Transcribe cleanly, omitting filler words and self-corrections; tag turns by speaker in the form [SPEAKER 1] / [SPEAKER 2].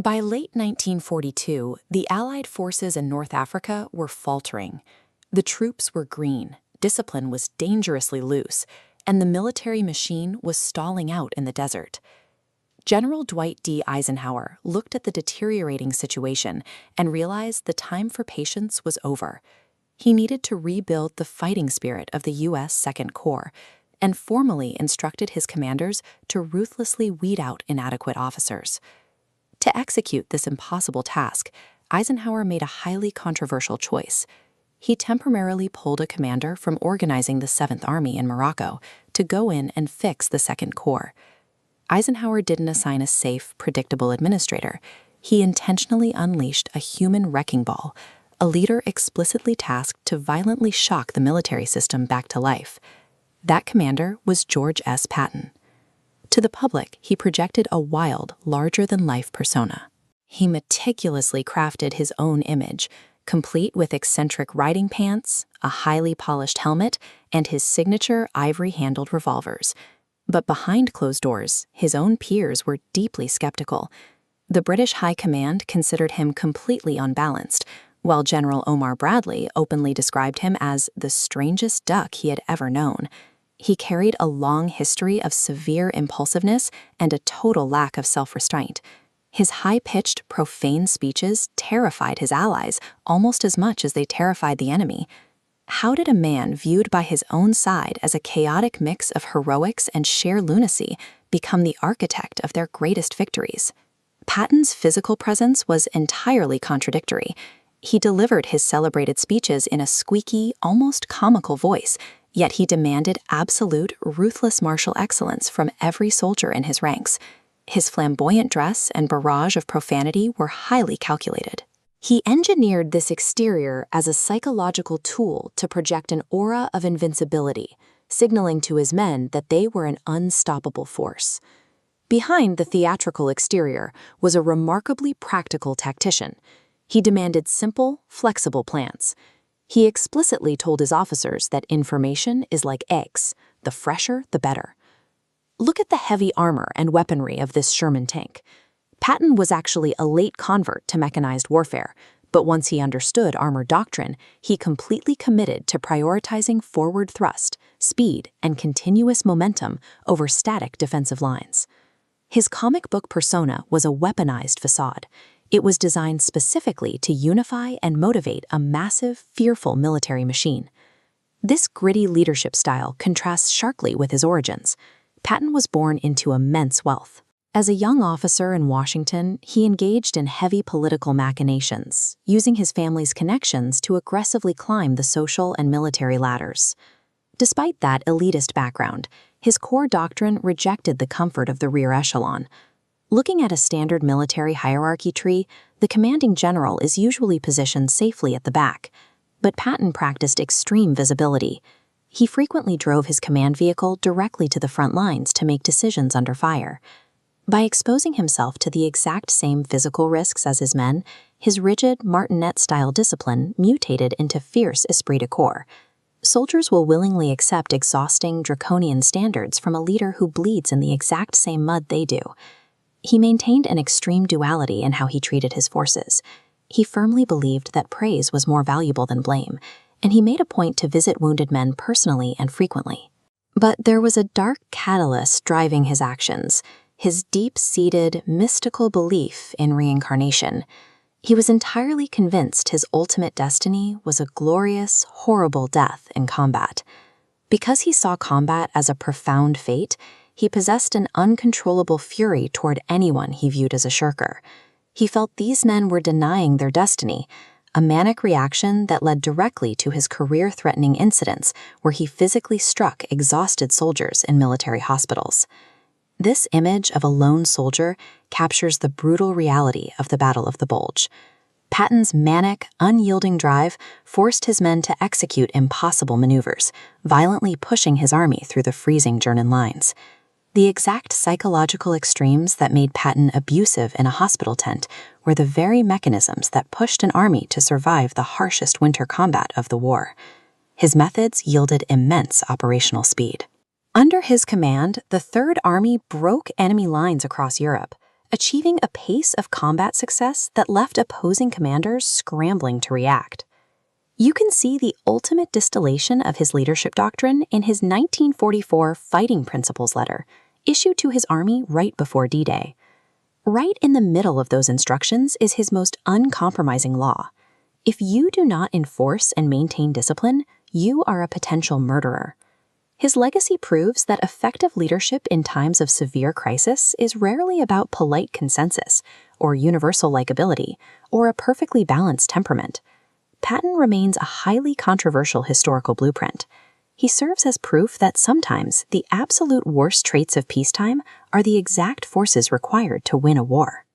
[SPEAKER 1] By late 1942, the Allied forces in North Africa were faltering. The troops were green, discipline was dangerously loose, and the military machine was stalling out in the desert. General Dwight D. Eisenhower looked at the deteriorating situation and realized the time for patience was over. He needed to rebuild the fighting spirit of the U.S. Second Corps and formally instructed his commanders to ruthlessly weed out inadequate officers. To execute this impossible task, Eisenhower made a highly controversial choice. He temporarily pulled a commander from organizing the 7th Army in Morocco to go in and fix the Second Corps. Eisenhower didn't assign a safe, predictable administrator. He intentionally unleashed a human wrecking ball, a leader explicitly tasked to violently shock the military system back to life. That commander was George S. Patton. To the public, he projected a wild, larger-than-life persona. He meticulously crafted his own image, complete with eccentric riding pants, a highly polished helmet, and his signature ivory-handled revolvers. But behind closed doors, his own peers were deeply skeptical. The British High Command considered him completely unbalanced, while General Omar Bradley openly described him as the strangest duck he had ever known. He carried a long history of severe impulsiveness and a total lack of self-restraint. His high-pitched, profane speeches terrified his allies almost as much as they terrified the enemy. How did a man viewed by his own side as a chaotic mix of heroics and sheer lunacy become the architect of their greatest victories? Patton's physical presence was entirely contradictory. He delivered his celebrated speeches in a squeaky, almost comical voice, yet he demanded absolute, ruthless martial excellence from every soldier in his ranks. His flamboyant dress and barrage of profanity were highly calculated. He engineered this exterior as a psychological tool to project an aura of invincibility, signaling to his men that they were an unstoppable force. Behind the theatrical exterior was a remarkably practical tactician. He demanded simple, flexible plans. He explicitly told his officers that information is like eggs, the fresher the better. Look at the heavy armor and weaponry of this Sherman tank. Patton was actually a late convert to mechanized warfare, but once he understood armor doctrine, he completely committed to prioritizing forward thrust, speed, and continuous momentum over static defensive lines. His comic book persona was a weaponized facade. It was designed specifically to unify and motivate a massive, fearful military machine. This gritty leadership style contrasts sharply with his origins. Patton was born into immense wealth. As a young officer in Washington, he engaged in heavy political machinations, using his family's connections to aggressively climb the social and military ladders. Despite that elitist background, his core doctrine rejected the comfort of the rear echelon. Looking at a standard military hierarchy tree, the commanding general is usually positioned safely at the back. But Patton practiced extreme visibility. He frequently drove his command vehicle directly to the front lines to make decisions under fire. By exposing himself to the exact same physical risks as his men, his rigid, martinet-style discipline mutated into fierce esprit de corps. Soldiers will willingly accept exhausting, draconian standards from a leader who bleeds in the exact same mud they do. He maintained an extreme duality in how he treated his forces. He firmly believed that praise was more valuable than blame, and he made a point to visit wounded men personally and frequently. But there was a dark catalyst driving his actions, his deep-seated, mystical belief in reincarnation. He was entirely convinced his ultimate destiny was a glorious, horrible death in combat. Because he saw combat as a profound fate, he possessed an uncontrollable fury toward anyone he viewed as a shirker. He felt these men were denying their destiny, a manic reaction that led directly to his career-threatening incidents where he physically struck exhausted soldiers in military hospitals. This image of a lone soldier captures the brutal reality of the Battle of the Bulge. Patton's manic, unyielding drive forced his men to execute impossible maneuvers, violently pushing his army through the freezing German lines. The exact psychological extremes that made Patton abusive in a hospital tent were the very mechanisms that pushed an army to survive the harshest winter combat of the war. His methods yielded immense operational speed. Under his command, the Third Army broke enemy lines across Europe, achieving a pace of combat success that left opposing commanders scrambling to react. You can see the ultimate distillation of his leadership doctrine in his 1944 Fighting Principles letter, issued to his army right before D-Day. Right in the middle of those instructions is his most uncompromising law. If you do not enforce and maintain discipline, you are a potential murderer. His legacy proves that effective leadership in times of severe crisis is rarely about polite consensus, or universal likability, or a perfectly balanced temperament. Patton remains a highly controversial historical blueprint. He serves as proof that sometimes the absolute worst traits of peacetime are the exact forces required to win a war.